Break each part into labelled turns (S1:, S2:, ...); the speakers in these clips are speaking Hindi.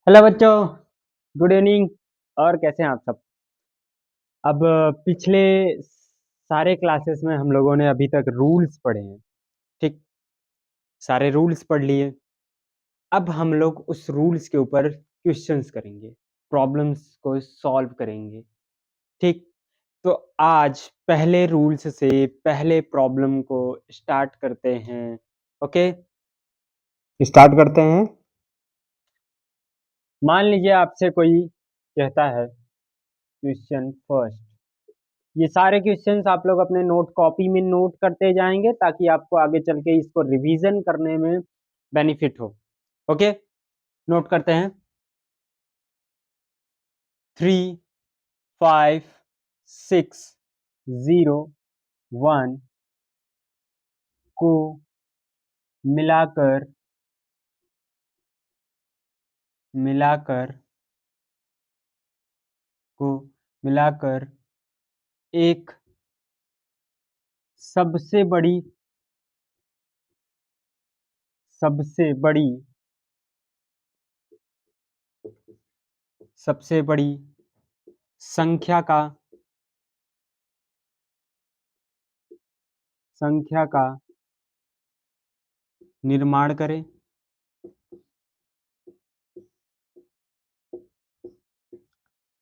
S1: हेलो बच्चों, गुड इवनिंग। और कैसे हैं आप सब? अब पिछले सारे क्लासेस में हम लोगों ने अभी तक रूल्स पढ़े हैं। ठीक, सारे रूल्स पढ़ लिए। अब हम लोग उस रूल्स के ऊपर क्वेश्चंस करेंगे, प्रॉब्लम्स को सॉल्व करेंगे। ठीक, तो आज पहले रूल्स से पहले प्रॉब्लम को स्टार्ट करते हैं। ओके, स्टार्ट करते हैं। मान लीजिए आपसे कोई कहता है क्वेश्चन फर्स्ट। ये सारे क्वेश्चंस आप लोग अपने नोट कॉपी में नोट करते जाएंगे ताकि आपको आगे चल के इसको रिवीजन करने में बेनिफिट हो। ओके, नोट करते हैं। 3, 5, 6, 0, 1 को मिलाकर मिलाकर को मिलाकर एक सबसे बड़ी सबसे बड़ी सबसे बड़ी संख्या का निर्माण करें।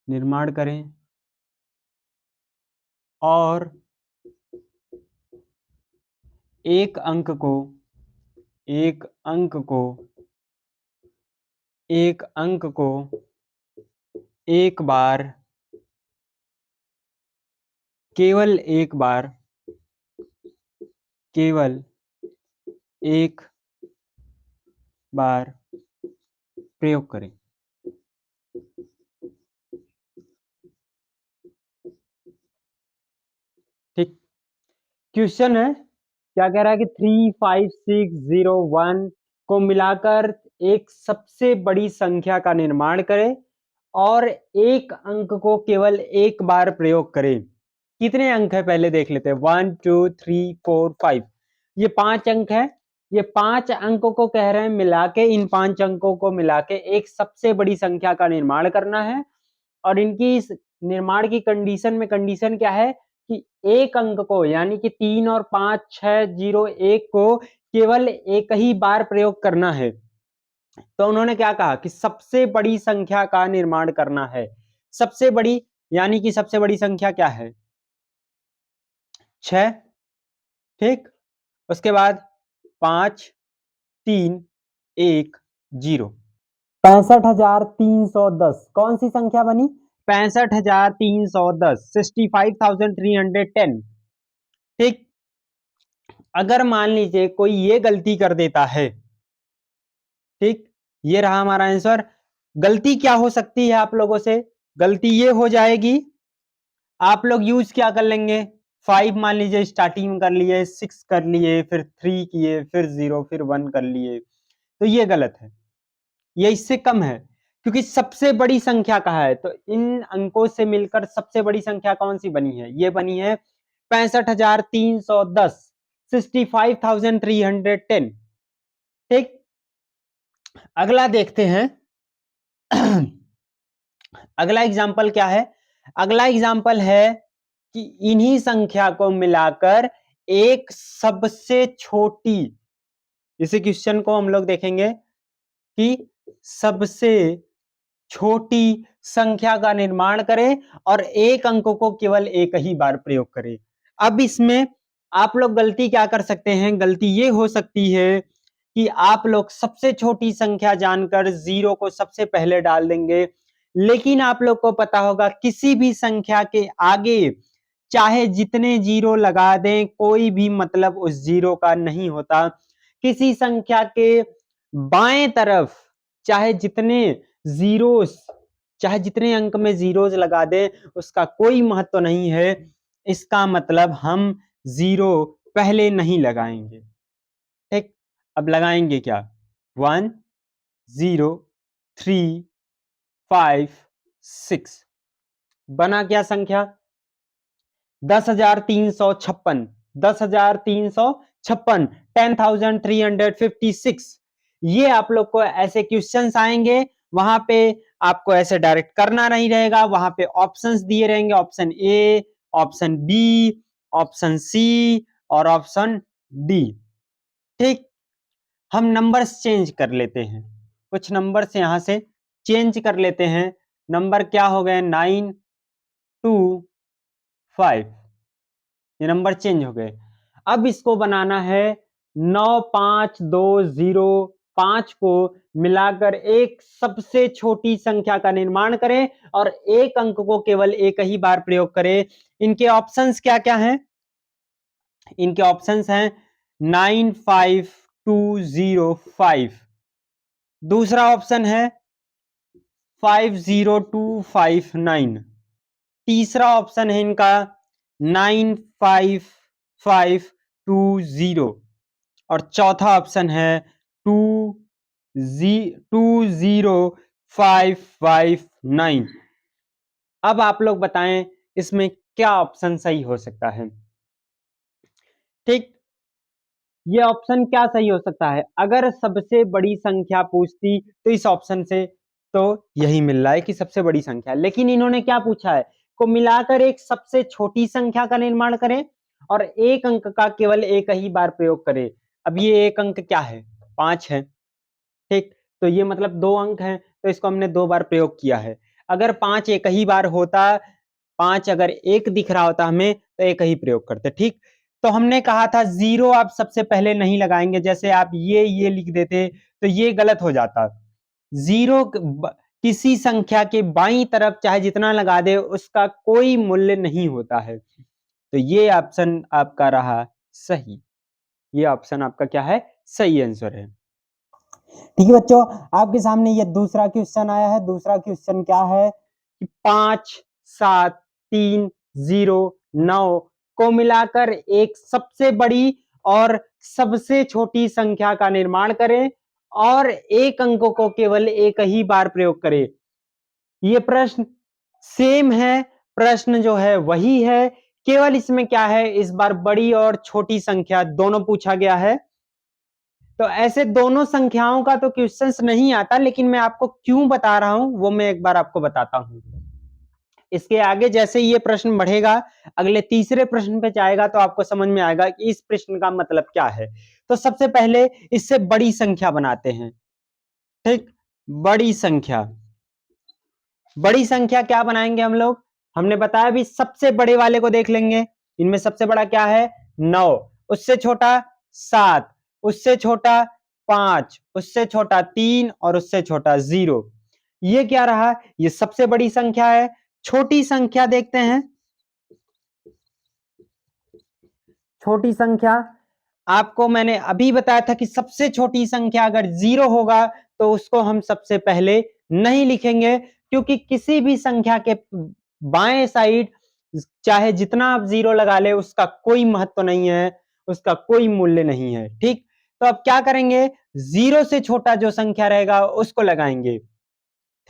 S1: निर्माण करें और एक अंक को एक अंक को एक अंक को एक बार केवल एक बार केवल एक बार प्रयोग करें। ठीक, क्वेश्चन है, क्या कह रहा है कि 3, 5, 6, 0, 1 को मिलाकर एक सबसे बड़ी संख्या का निर्माण करें और एक अंक को केवल एक बार प्रयोग करें। कितने अंक है पहले देख लेते हैं। 1, 2, 3, 4, 5, ये 5 अंक है। ये 5 अंकों को कह रहे हैं मिला के, इन 5 अंकों को मिला के एक सबसे बड़ी संख्या का निर्माण करना है। और इनकी इस निर्माण की कंडीशन क्या है कि एक अंक को यानी कि 3 और 5, 6, 0, 1 को केवल एक ही बार प्रयोग करना है। तो उन्होंने क्या कहा कि सबसे बड़ी संख्या का निर्माण करना है। सबसे बड़ी यानी कि सबसे बड़ी संख्या क्या है? 6। ठीक, उसके बाद 5, 3, 1, 0, 65,310 कौन सी संख्या बनी? 65,310, 65,310। ठीक, अगर मान लीजिए कोई ये गलती कर देता है, ठीक, ये रहा हमारा आंसर। गलती क्या हो सकती है आप लोगों से? गलती ये हो जाएगी, आप लोग यूज क्या कर लेंगे? 5 मान लीजिए स्टार्टिंग में कर लिए, 6 कर लिए, फिर 3 किए, फिर 0, फिर 1 कर लिए। तो ये गलत है, ये इससे कम है क्योंकि सबसे बड़ी संख्या कहा है। तो इन अंकों से मिलकर सबसे बड़ी संख्या कौन सी बनी है? ये बनी है 65,310, 65,310। ठीक, अगला देखते हैं। अगला एग्जाम्पल क्या है? अगला एग्जाम्पल है कि इन्हीं संख्या को मिलाकर एक सबसे छोटी, इसी क्वेश्चन को हम लोग देखेंगे कि सबसे छोटी संख्या का निर्माण करें और एक अंक को केवल एक ही बार प्रयोग करें। अब इसमें आप लोग गलती क्या कर सकते हैं? गलती ये हो सकती है कि आप लोग सबसे छोटी संख्या जानकर 0 को सबसे पहले डाल देंगे, लेकिन आप लोग को पता होगा किसी भी संख्या के आगे चाहे जितने 0 लगा दें कोई भी मतलब उस 0 का नहीं होता। किसी संख्या के बाएं तरफ चाहे जितने जीरोस चाहे जितने अंक में जीरोस लगा दें उसका कोई महत्व नहीं है। इसका मतलब हम 0 पहले नहीं लगाएंगे। ठीक, अब लगाएंगे क्या? 1, 0, 3, 5, 6 बना क्या संख्या? 10,356, 10,356, 10,356। ये आप लोग को ऐसे क्वेश्चंस आएंगे वहां पे आपको ऐसे डायरेक्ट करना नहीं रहेगा, वहां पे ऑप्शंस दिए रहेंगे, option A, option B, option C और ऑप्शन डी। ठीक, हम नंबर्स चेंज कर लेते हैं, कुछ नंबर्स यहां से चेंज कर लेते हैं। नंबर क्या हो गए? 9, 2, 5, ये नंबर चेंज हो गए। अब इसको बनाना है 9, 5, 2, 0, 5 को मिलाकर एक सबसे छोटी संख्या का निर्माण करें और एक अंक को केवल एक ही बार प्रयोग करें। इनके ऑप्शंस क्या क्या हैं? इनके ऑप्शंस हैं 95205, दूसरा ऑप्शन है 50259, तीसरा ऑप्शन है इनका 95520 और चौथा ऑप्शन है 20559। अब आप लोग बताएं इसमें क्या ऑप्शन सही हो सकता है? ठीक, ये ऑप्शन क्या सही हो सकता है? अगर सबसे बड़ी संख्या पूछती तो इस ऑप्शन से तो यही मिल रहा है कि सबसे बड़ी संख्या, लेकिन इन्होंने क्या पूछा है? को मिलाकर एक सबसे छोटी संख्या का निर्माण करें और एक अंक का केवल एक ही बार प्रयोग करें। अब ये एक अंक क्या है? 5 है। ठीक, तो ये मतलब 2 अंक हैं, तो इसको हमने 2 बार प्रयोग किया है। अगर 5 एक ही बार होता, 5 अगर एक दिख रहा होता हमें तो एक ही प्रयोग करते। ठीक, तो हमने कहा था 0 आप सबसे पहले नहीं लगाएंगे, जैसे आप ये लिख देते तो ये गलत हो जाता। 0 किसी संख्या के बाईं तरफ चाहे जितना लगा दे उसका कोई मूल्य नहीं होता है। तो ये ऑप्शन आपका रहा सही, ये ऑप्शन आपका क्या है? सही आंसर है। ठीक है बच्चों, आपके सामने ये दूसरा क्वेश्चन आया है। दूसरा क्वेश्चन क्या है कि 5, 7, 3, 0, 9 को मिलाकर एक सबसे बड़ी और सबसे छोटी संख्या का निर्माण करें और एक अंक को केवल एक ही बार प्रयोग करें। ये प्रश्न सेम है, प्रश्न जो है वही है, केवल इसमें क्या है, इस बार बड़ी और छोटी संख्या दोनों पूछा गया है। तो ऐसे दोनों संख्याओं का तो क्वेश्चंस नहीं आता, लेकिन मैं आपको क्यों बता रहा हूं वो मैं एक बार आपको बताता हूं। इसके आगे जैसे ये प्रश्न बढ़ेगा, अगले तीसरे प्रश्न पे जाएगा तो आपको समझ में आएगा कि इस प्रश्न का मतलब क्या है। तो सबसे पहले इससे बड़ी संख्या बनाते हैं। ठीक, बड़ी संख्या, बड़ी संख्या क्या बनाएंगे हम लोग? हमने बताया भी सबसे बड़े वाले को देख लेंगे। इनमें सबसे बड़ा क्या है? 9, उससे छोटा 7, उससे छोटा 5, उससे छोटा 3 और उससे छोटा 0। ये क्या रहा? ये सबसे बड़ी संख्या है। छोटी संख्या देखते हैं। छोटी संख्या आपको मैंने अभी बताया था कि सबसे छोटी संख्या अगर 0 होगा तो उसको हम सबसे पहले नहीं लिखेंगे, क्योंकि किसी भी संख्या के बाएं साइड चाहे जितना आप 0 लगा ले उसका कोई महत्व नहीं है, उसका कोई मूल्य नहीं है। ठीक, तो अब क्या करेंगे? 0 से छोटा जो संख्या रहेगा उसको लगाएंगे।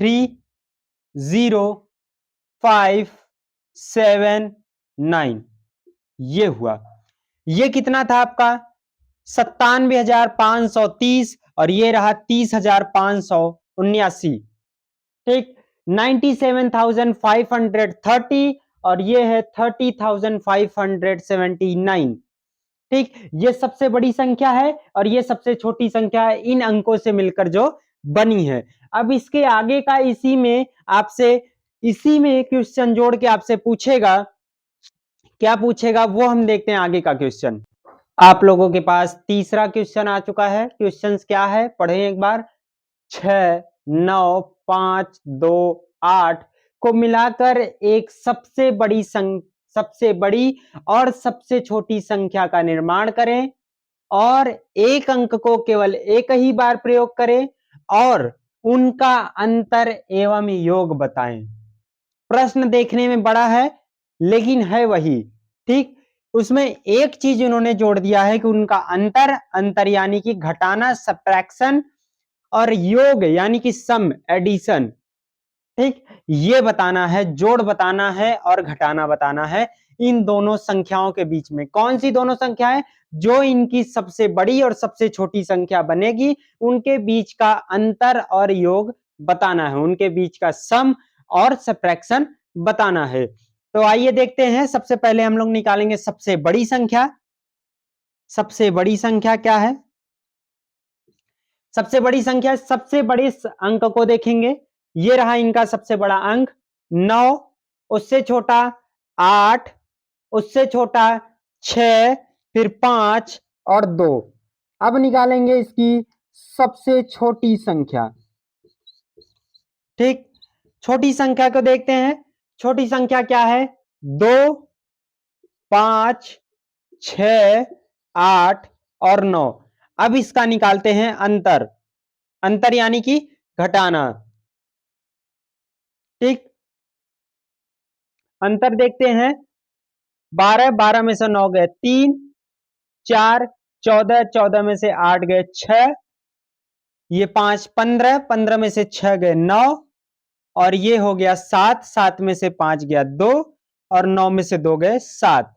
S1: 3, 0, 5, 7, 9, ये हुआ। ये कितना था आपका? 97,530 और ये रहा 30,579। ठीक, 97,530 और ये है 30,579। ठीक, ये सबसे बड़ी संख्या है और ये सबसे छोटी संख्या है, इन अंकों से मिलकर जो बनी है। अब इसके आगे का इसी में क्वेश्चन जोड़ के आपसे पूछेगा। क्या पूछेगा वो हम देखते हैं आगे का क्वेश्चन। आप लोगों के पास तीसरा क्वेश्चन आ चुका है। क्वेश्चन क्या है पढ़ें एक बार। 6, 9, 5, 2, 8 को मिलाकर एक सबसे बड़ी और सबसे छोटी संख्या का निर्माण करें और एक अंक को केवल एक ही बार प्रयोग करें और उनका अंतर एवं योग बताएं। प्रश्न देखने में बड़ा है लेकिन है वही। ठीक, उसमें एक चीज उन्होंने जोड़ दिया है कि उनका अंतर यानी कि घटाना, सब्ट्रैक्शन और योग यानी कि सम, एडिशन। ठीक, ये बताना है, जोड़ बताना है और घटाना बताना है इन दोनों संख्याओं के बीच में। कौन सी दोनों संख्याएं? जो इनकी सबसे बड़ी और सबसे छोटी संख्या बनेगी उनके बीच का अंतर और योग बताना है, उनके बीच का सम और सब्ट्रैक्शन बताना है। तो आइए देखते हैं, सबसे पहले हम लोग निकालेंगे सबसे बड़ी संख्या। सबसे बड़ी संख्या क्या है? सबसे बड़ी संख्या, सबसे बड़े अंक को देखेंगे, ये रहा इनका सबसे बड़ा अंक 9, उससे छोटा 8, उससे छोटा 6, फिर 5 और 2। अब निकालेंगे इसकी सबसे छोटी संख्या। ठीक, छोटी संख्या को देखते हैं, छोटी संख्या क्या है? 2, 5, 6, 8 और 9। अब इसका निकालते हैं अंतर, अंतर यानी कि घटाना। ठीक, अंतर देखते हैं, 12, 12 में से 9 गए 3, 4, 14, 14 में से 8 गए 6, ये 5, 15, 15 में से 6 गए 9, और ये हो गया 7, 7 में से 5 गया 2, और 9 में से 2 गए 7।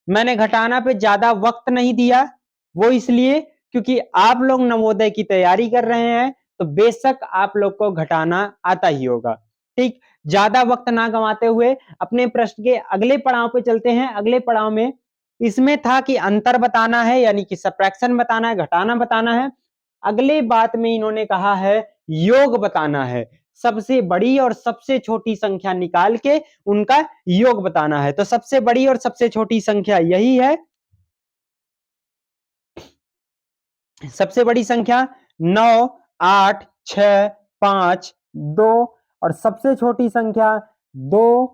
S1: मैंने घटाना पे ज्यादा वक्त नहीं दिया, वो इसलिए क्योंकि आप लोग नवोदय की तैयारी कर रहे हैं, तो बेशक आप लोग को घटाना आता ही होगा। ठीक, ज्यादा वक्त ना गंवाते हुए अपने प्रश्न के अगले पड़ाव पे चलते हैं। अगले पड़ाव में इसमें था कि अंतर बताना है, यानी कि सब्ट्रैक्शन बताना है, घटाना बताना है। अगले बात में इन्होंने कहा है योग बताना है, सबसे बड़ी और सबसे छोटी संख्या निकाल के उनका योग बताना है। तो सबसे बड़ी और सबसे छोटी संख्या यही है, सबसे बड़ी संख्या 9, 8, 6, 5, 2, और सबसे छोटी संख्या 2,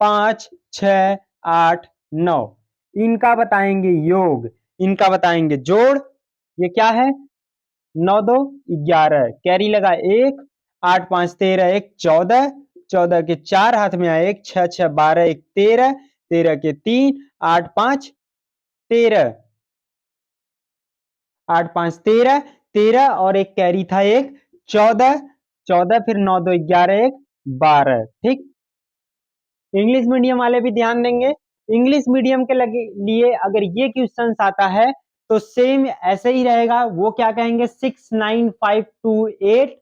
S1: 5, 6, 8, 9। इनका बताएंगे योग, इनका बताएंगे जोड़। ये क्या है? 9 2 11, कैरी लगा 1, 8 5 13, 1 14, 14 के 4 हाथ में आए 1, 6 6 12, 1 13, 13 के 3, 8 5 13, 8 5 13, 13 और एक कैरी था 1 14, 14 फिर 9 2 11, 1 12। ठीक, इंग्लिश मीडियम वाले भी ध्यान देंगे, इंग्लिश मीडियम के लिए अगर ये क्वेश्चन आता है तो सेम ऐसे ही रहेगा। वो क्या कहेंगे? 6 9 5 2 8,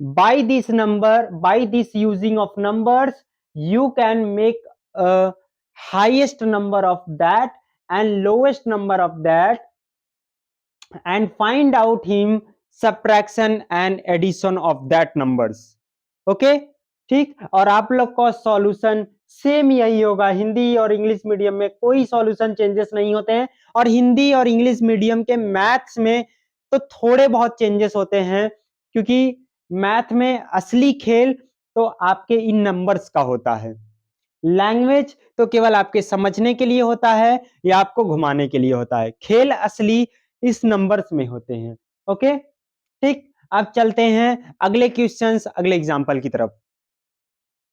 S1: by this number, by this using of numbers, you can make a highest number of that and lowest number of that and find out him subtraction and addition of that numbers. Okay, ठीक। और आप लोग का सॉल्यूशन सेम यही होगा, हिंदी और इंग्लिश मीडियम में कोई सॉल्यूशन चेंजेस नहीं होते हैं, और हिंदी और इंग्लिश मीडियम के मैथ्स में तो थोड़े बहुत चेंजेस होते हैं, क्योंकि मैथ में असली खेल तो आपके इन नंबर्स का होता है। लैंग्वेज तो केवल आपके समझने के लिए होता है या आपको घुमाने के लिए होता है, खेल असली इस नंबर्स में होते हैं। ओके, ठीक। अब चलते हैं अगले क्वेश्चंस, अगले एग्जांपल की तरफ।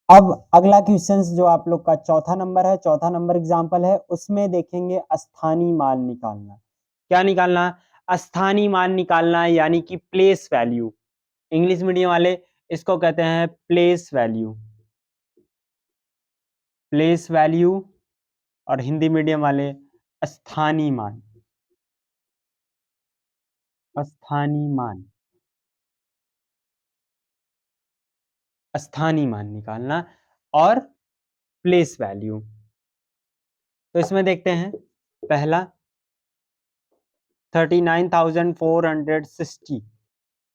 S1: अब अगला क्वेश्चन जो आप लोग का चौथा नंबर है, चौथा नंबर एग्जांपल है, उसमें देखेंगे स्थानीय मान निकालना। क्या निकालना? स्थानीय मान निकालना, यानी कि प्लेस वैल्यू। इंग्लिश मीडियम वाले इसको कहते हैं प्लेस वैल्यू, प्लेस वैल्यू, और हिंदी मीडियम वाले स्थानीय मान, स्थानीय मान, स्थानीय मान निकालना और प्लेस वैल्यू। तो इसमें देखते हैं पहला 39,460,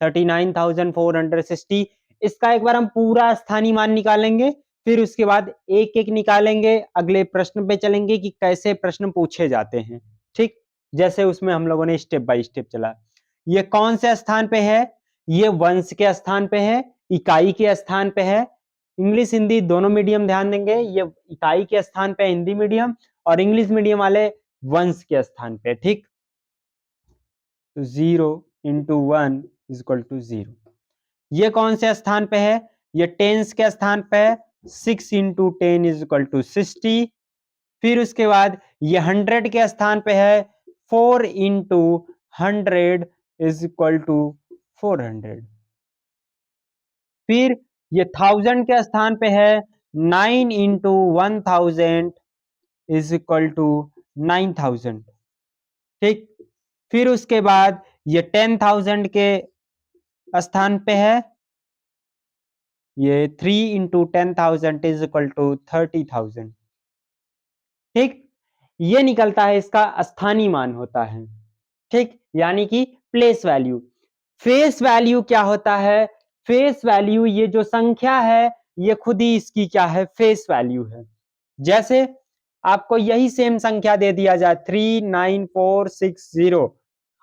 S1: 39,460, इसका एक बार हम पूरा स्थानीय मान निकालेंगे, फिर उसके बाद एक एक निकालेंगे, अगले प्रश्न पे चलेंगे कि कैसे प्रश्न पूछे जाते हैं। ठीक, जैसे उसमें हम लोगों ने स्टेप बाय स्टेप चला। ये कौन से स्थान पे है? ये वंश के स्थान पे है, इकाई के स्थान पे है। इंग्लिश हिंदी दोनों मीडियम ध्यान देंगे, ये इकाई के स्थान पे हिंदी मीडियम, और इंग्लिश मीडियम वाले वंश के स्थान पे। ठीक, 0 इंटू 1 इज इक्वल टू 0। ये कौन से स्थान पे है? ये टेंस के स्थान पे है, 6 इंटू 10 इज इक्वल टू 60। फिर उसके बाद ये 100 के स्थान पे है, 4 इंटू 100 इज इक्वल टू 400। फिर ये 1000 के स्थान पे है, 9 इंटू 1000 इज इक्वल टू 9000। ठीक, फिर उसके बाद ये 10,000 के स्थान पे है, ये 3 इंटू 10,000 इज इक्वल टू 30,000। ठीक, ये निकलता है, इसका स्थानीय मान होता है। ठीक, यानी कि प्लेस वैल्यू। फेस वैल्यू क्या होता है? फेस वैल्यू, ये जो संख्या है ये खुद ही इसकी क्या है? फेस वैल्यू है। जैसे आपको यही सेम संख्या दे दिया जाए 39460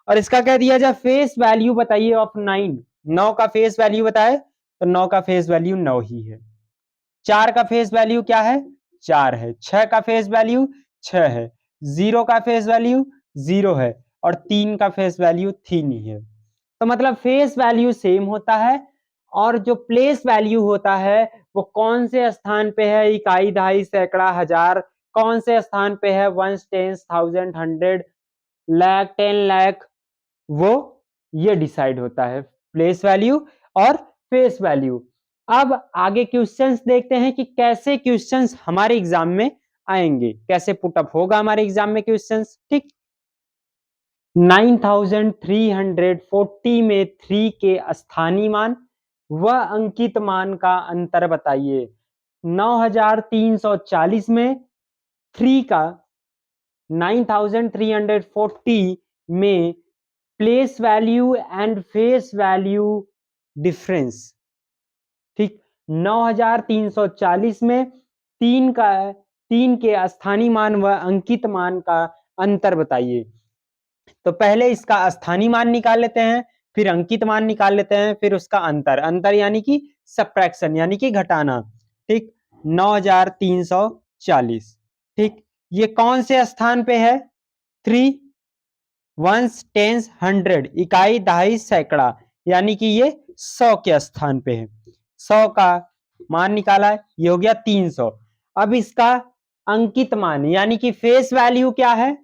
S1: और इसका कह दिया जाए फेस वैल्यू बताइए ऑफ 9, 9 का फेस वैल्यू बताए तो 9 का फेस वैल्यू 9 ही है। 4 का फेस वैल्यू क्या है? 4 है। 6 का फेस वैल्यू 6 है। 0 का फेस वैल्यू 0 है और 3 का फेस वैल्यू 3 ही है। तो मतलब फेस वैल्यू सेम होता है और जो प्लेस वैल्यू होता है वो कौन से स्थान पे है? इकाई, दहाई, सैकड़ा, हजार, कौन से स्थान पे है? Ones, tens, thousand, hundred, lakh, 10 lakh, वो ये डिसाइड होता है प्लेस वैल्यू और फेस वैल्यू। अब आगे क्वेश्चंस देखते हैं कि कैसे क्वेश्चंस हमारे एग्जाम में आएंगे, कैसे पुटअप होगा हमारे एग्जाम में क्वेश्चंस। ठीक, 9340 में 3 के स्थानीय मान व अंकित मान का अंतर बताइए। 9340 में 3 का 9340 में place value and face value difference. ठीक, 9340 में 3 के स्थानीय मान व अंकित मान का अंतर बताइए। तो पहले इसका स्थानीय मान निकाल लेते हैं, फिर अंकित मान निकाल लेते हैं, फिर उसका अंतर, अंतर यानी कि सब्ट्रैक्शन यानी कि घटाना। ठीक, 9340। ठीक, ये कौन से स्थान पे है? 3, वंस, टेंस, हंड्रेड, इकाई, दहाई, सैकड़ा, यानी कि ये 100 के स्थान पे है। 100 का मान निकाला, ये हो गया 300। अब इसका अंकित मान यानी कि फेस वैल्यू क्या है?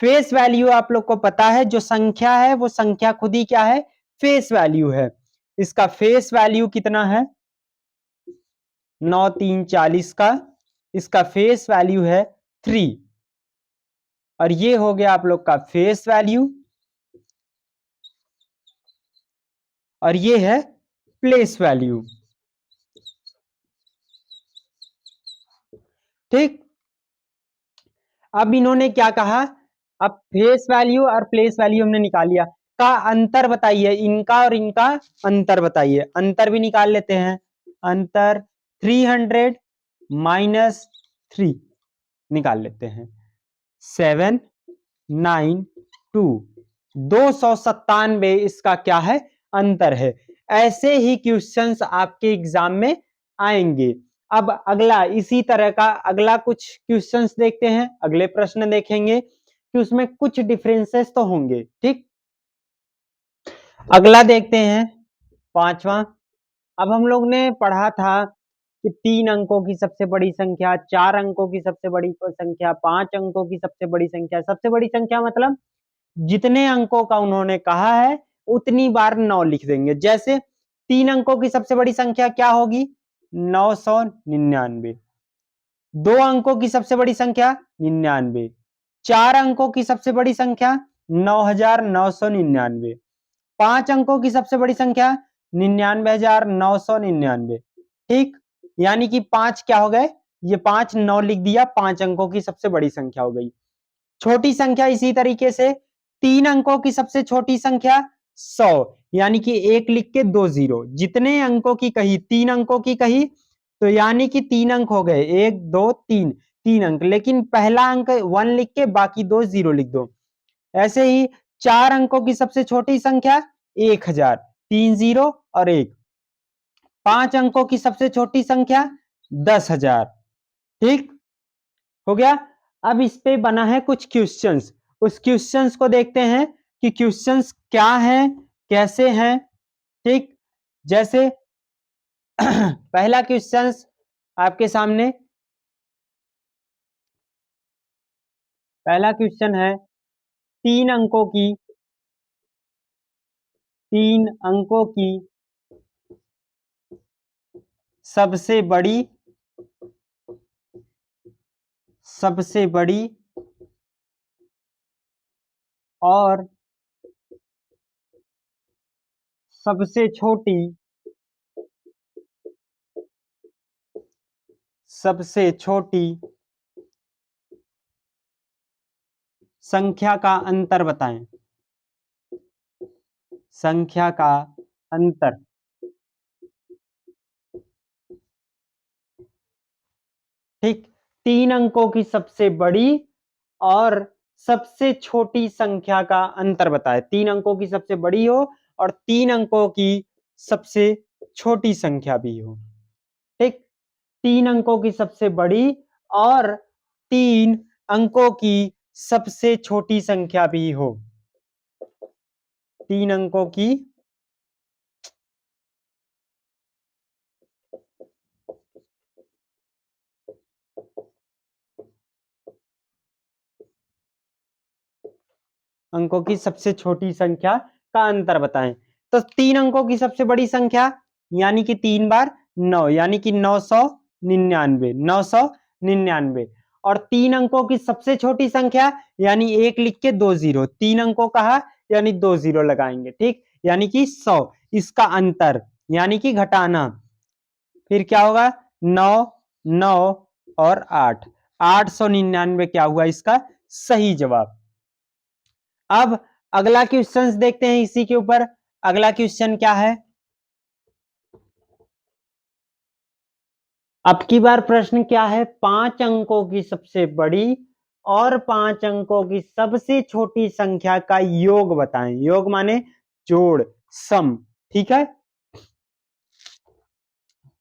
S1: फेस वैल्यू आप लोग को पता है, जो संख्या है वो संख्या खुद ही क्या है? फेस वैल्यू है। इसका फेस वैल्यू कितना है? 9340 का इसका फेस वैल्यू है 3 और ये हो गया आप लोग का फेस वैल्यू और ये है प्लेस वैल्यू। ठीक, अब इन्होंने क्या कहा? अब फेस वैल्यू और प्लेस वैल्यू हमने निकाल लिया, का अंतर बताइए, इनका और इनका अंतर बताइए। अंतर भी निकाल लेते हैं। अंतर 300 माइनस 3 निकाल लेते हैं। 792, 297 इसका क्या है? अंतर है। ऐसे ही क्वेश्चंस आपके एग्जाम में आएंगे। अब अगला इसी तरह का अगला कुछ क्वेश्चंस देखते हैं, अगले प्रश्न देखेंगे कि उसमें कुछ डिफरेंसेस तो होंगे। ठीक, अगला देखते हैं, पांचवा। अब हम लोग ने पढ़ा था कि 3 अंकों की सबसे बड़ी संख्या, 4 अंकों की सबसे बड़ी संख्या, 5 अंकों की सबसे बड़ी संख्या। सबसे बड़ी संख्या मतलब जितने अंकों का उन्होंने कहा है उतनी बार 9 लिख देंगे। जैसे 3 अंकों की सबसे बड़ी संख्या क्या होगी? 999। 2 अंकों की सबसे बड़ी संख्या 99। 4 अंकों की सबसे बड़ी संख्या 9999। 5 अंकों की सबसे बड़ी संख्या 99,999। ठीक, यानी कि 5 क्या हो गए? ये 5 9 लिख दिया, 5 अंकों की सबसे बड़ी संख्या हो गई। छोटी संख्या इसी तरीके से 3 अंकों की सबसे छोटी संख्या 100, यानी कि 1 लिख के 2 जीरो। जितने अंकों की कही, 3 अंकों की कही तो यानी कि 3 अंक हो गए, 1 2 3, 3 अंक, लेकिन पहला अंक 1 लिख के बाकी 2 जीरो लिख दो। ऐसे ही 4 अंकों की सबसे छोटी संख्या 1000, 3 जीरो और 1। 5 अंकों की सबसे छोटी संख्या 10,000। ठीक हो गया। अब इस पे बना है कुछ क्वेश्चंस, उस क्वेश्चंस को देखते हैं कि क्वेश्चंस क्या हैं, कैसे हैं। ठीक, जैसे पहला क्वेश्चंस आपके सामने, पहला क्वेश्चन है 3 अंकों की सबसे बड़ी, सबसे बड़ी और सबसे छोटी सबसे छोटी संख्या का अंतर बताएं। संख्या का अंतर। ठीक, 3 अंकों की सबसे बड़ी और सबसे छोटी संख्या का अंतर बताएं। 3 अंकों की सबसे बड़ी हो और 3 अंकों की सबसे छोटी संख्या भी हो। ठीक, 3 अंकों की सबसे बड़ी और 3 अंकों की सबसे छोटी संख्या भी हो। 3 अंकों की अंकों की सबसे छोटी संख्या का अंतर बताएं। तो 3 अंकों की सबसे बड़ी संख्या यानी कि 3 बार 9 यानी कि 999 999। और 3 अंकों की सबसे छोटी संख्या यानी 1 लिख के 2 जीरो, 3 अंकों कहा यानी 2 जीरो लगाएंगे। ठीक, यानी कि 100। इसका अंतर यानी कि घटाना, फिर क्या होगा 9 9 और 8, 899 क्या हुआ इसका सही जवाब। अब अगला क्वेश्चन देखते हैं इसी के ऊपर। अगला क्वेश्चन क्या है, अब की बार प्रश्न क्या है, 5 अंकों की सबसे बड़ी और 5 अंकों की सबसे छोटी संख्या का योग बताएं। योग माने जोड़, सम। ठीक है,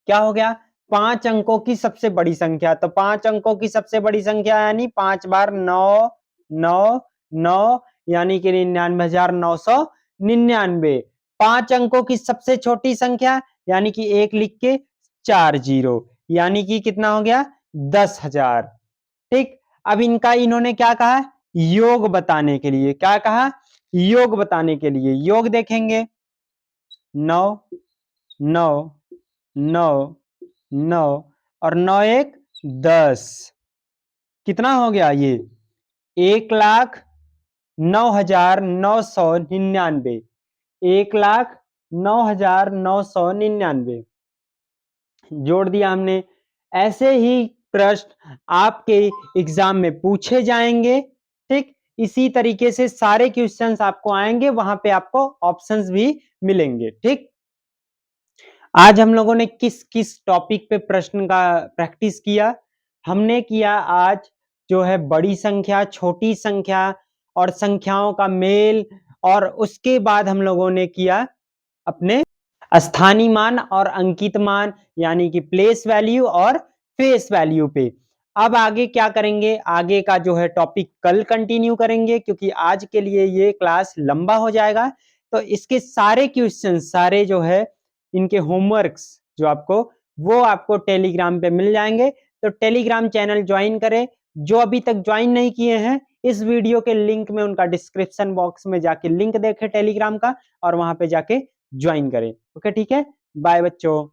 S1: क्या हो गया, 5 अंकों की सबसे बड़ी संख्या, तो 5 अंकों की सबसे बड़ी संख्या यानी 5 बार 9 9 9 यानी कि 99,999। 5 अंकों की सबसे छोटी संख्या यानी कि 1 लिख के 4 जीरो, यानी कि कितना हो गया 10,000। ठीक, अब इनका इन्होंने क्या कहा, योग बताने के लिए, क्या कहा, योग बताने के लिए। योग देखेंगे 9 9 9 9 और 9 1 10, कितना हो गया ये 1,09,999। 1,09,999 जोड़ दिया हमने। ऐसे ही प्रश्न आपके एग्जाम में पूछे जाएंगे। ठीक, इसी तरीके से सारे क्वेश्चंस आपको आएंगे, वहां पे आपको ऑप्शंस भी मिलेंगे। ठीक, आज हम लोगों ने किस किस टॉपिक पे प्रश्न का प्रैक्टिस किया, हमने किया आज जो है बड़ी संख्या, छोटी संख्या और संख्याओं का मेल, और उसके बाद हम लोगों ने किया अपने स्थानीय मान और अंकित मान यानी कि प्लेस वैल्यू और फेस वैल्यू पे। अब आगे क्या करेंगे, आगे का जो है टॉपिक कल कंटिन्यू करेंगे, क्योंकि आज के लिए ये क्लास लंबा हो जाएगा। तो इसके सारे क्वेश्चन, सारे जो है इनके होमवर्क्स जो आपको, वो आपको टेलीग्राम पे मिल जाएंगे। तो टेलीग्राम चैनल ज्वाइन करें। जो अभी तक ज्वाइन नहीं किए हैं, इस वीडियो के लिंक में उनका डिस्क्रिप्शन बॉक्स में जाके लिंक देखें टेलीग्राम का, और वहां पे जाके ज्वाइन करें। ओके, ठीक है, बाय बच्चों।